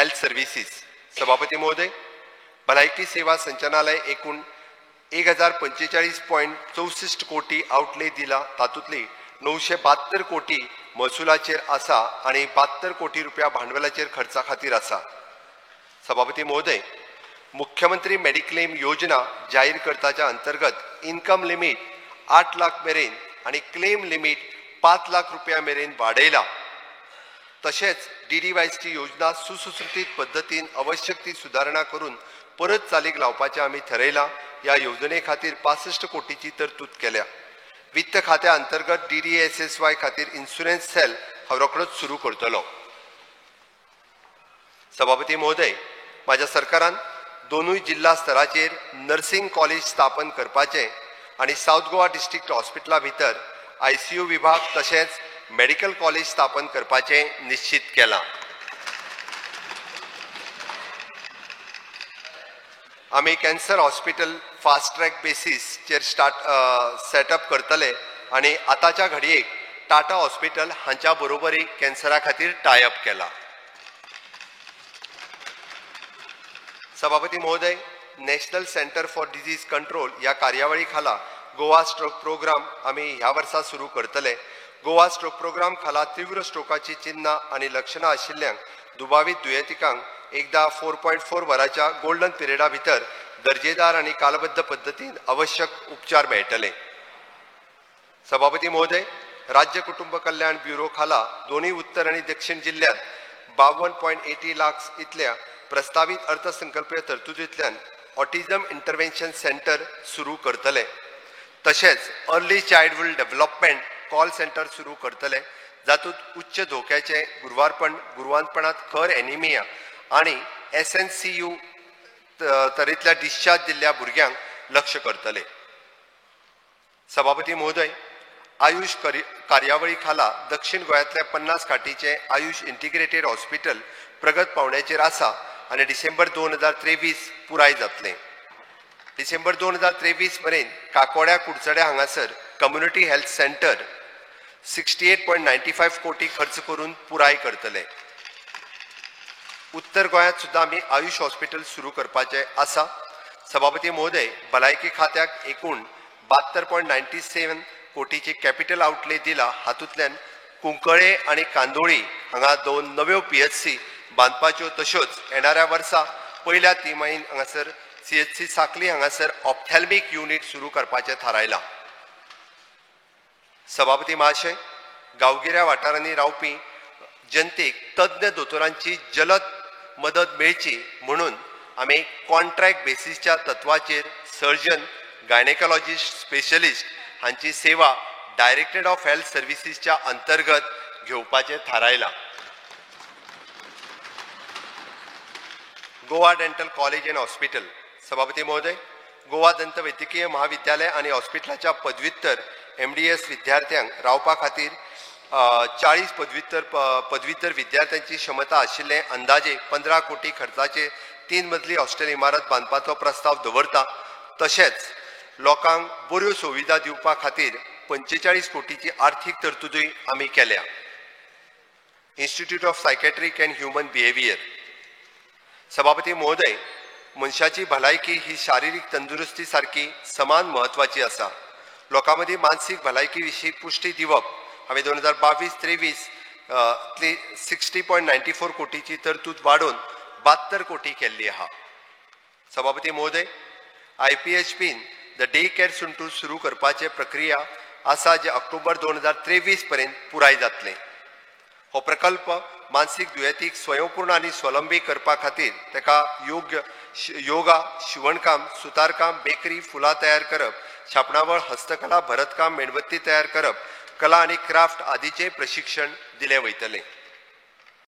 Health services. सभापती महोदय, भलायकी सेवा संचालनालय एकूण 1045.64 कोटी आउटले दिला. तातूंतली 972 कोटी महसुलाचेर आसा आणि 72 कोटी रुपया भांडवलाचेर खर्चा खातीर आसा. सभापती महोदय, मुख्यमंत्री मेडिक्लेम योजना जाहीर करताच्या अंतर्गत इन्कम लिमिट 8 लाख मेरेन आणि क्लेम लिमिट 5 लाख रुपया मेरेन वाडयला. तशेंच DDYSची योजना सुसूत्रीत पद्धतीन आवश्यक ती सुधारणा करून परत चालीक लावपाचें आमी ठरयलां. ह्या येवजणे खातीर 65 कोटीची तरतूद केल्या. वित्त खात्या अंतर्गत DDSSY खातीर इन्शुरन्स सेल हांव रोखडोच सुरू करतलो. सभापती महोदय, माझ्या सरकारान दोनूय जिल्हा स्तराचेर नर्सिंग कॉलेज स्थापन करपाचें आणि साउथ गोवा डिस्ट्रिक्ट हॉस्पिटला भितर ICU विभाग तशेंच मेडिकल कॉलेज स्थापन करपाचें निश्चित केलां. आमी कॅन्सर हॉस्पिटल फास्ट ट्रॅक बेसिसचेर सेटअप करतले आणि आतांच्या घडयेक टाटा हॉस्पिटल हांच्या बरोबरी कॅन्सरा खातीर टायअप केला. सभापती महोदय, national centre for disease control ह्या कार्यावळी खाला गोवा स्ट्रोक प्रोग्राम आमी ह्या वर्सा सुरू करतले. गोवा स्ट्रोक प्रोग्राम खाला तीव्र स्ट्रोकाची चिन्हां आणि लक्षणां आशिल्ल्यांक दुबावित दुयेंतिकांक एकदा 4.4 वरांच्या गोल्डन पिरियडा भितर दर्जेदार आणि कालबद्ध पद्धतीन आवश्यक उपचार मेळटले. सभापती महोदय, राज्य कुटुंब कल्याण ब्युरो खाला दोन्ही उत्तर आणि दक्षिण जिल्ह्यात 52.80 लाख इतल्या प्रस्तावित अर्थसंकल्पीय तरतुदींतल्यान ऑटिझम इंटरव्हेन्शन सेंटर सुरू करतले. तशेंच early childhood development call centre सुरू करतले, जातूंत उच्च धोक्याचे गुरवांतपणांत खर एनिमिया आणि SNCU तरेंतल्या डिस्चार्ज दिल्ल्या भुरग्यांक लक्ष करतले. सभापती महोदय, आयुष कार्यावळी खाला दक्षिण गोंयांतल्या 50 खाटीचे आयुष इंटिग्रेटेड हॉस्पिटल प्रगत पावण्याचेर आसा आणि डिसेंबर 2023 पुराय जातले. डिसेंबर 2023 मेरेन काकोड्या कुडचड्या हांगासर कम्युनिटी हेल्थ सेंटर 68.95 कोटी खर्च करून पुराय करतले. उत्तर गोंयांत सुद्दां आमी आयुष हॉस्पिटल सुरू करपाचे आसा. सभापती महोदय, भलायकी खात्याक एकूण 72.97 कोटीची कॅपिटल आउटले दिला. हातूंतल्यान कुंकळे आणि कांदोळी हांगा 2 नव्यो PHC बांदपाच्यो. तश्योच येणाऱ्या वर्सा पयल्या तिमाहीन हांगासर CHC साखली हांगासर ऑप्थॅल्मिक युनिट सुरू करपाचें थारायलां. सभापती महाशय, गांवगिऱ्या वाठारांनी रावपी जनतेक तज्ञ दोतोरांची जलद मदत मेळची म्हणून आमी कॉन्ट्रॅक्ट बेसिसच्या तत्वाचेर सर्जन, गायनेकॉलॉजिस्ट, स्पेशलिस्ट हांची सेवा डायरेक्टरेट ऑफ हेल्थ सर्व्हिसेसच्या अंतर्गत घेवपाचें थारायलां. Goa dental college end hospital. सभापती महोदय, गोवा दंत वैद्यकीय महाविद्यालय आणि हॉस्पिटलाच्या पदव्युत्तर MDS विद्यार्थ्यांक रावपा खातीर 40 पदव्युत्तर विद्यार्थ्यांची क्षमता आशिल्ले अंदाजे 15 कोटी खर्चाचे 3 मजली हॉस्टेल इमारत बांदपाचो प्रस्ताव दवरता. तशेंच लोकांक बऱ्यो सुविधा दिवपा खातीर 45 कोटीची आर्थीक तरतुदूय आमी केल्या. Institute of psychiatric and human behaviour. सभापती महोदय, मनशाची भलायकी ही शारिरीक तंदुरुस्ती सारखी समान महत्वाची आसा. लोकां मदीं मानसीक भलायकी विशीं पुष्टी दिवप हांवें 2022-23 तली 60.94 कोटीची तरतूद वाडोवन 72 कोटी केल्ली आहा. सभापती महोदय, IPHPन द डे केअर सेंटर सुरू करपाचे प्रक्रिया आसा जे ऑक्टोबर 2023 पर्यंत पुराय जातले. हो प्रकल्प मानसीक दुयेंतीक स्वयंपूर्ण आणि स्वलंबी करपा खातीर ताका योगा, शिवणकाम, सुतारकाम, बेकरी, फुलां तयार करप, छापणावळ, हस्तकला, भरतकाम, मेणबत्ती तयार करप, कला आणि क्राफ्ट आदीचे प्रशिक्षण दिले वयतले.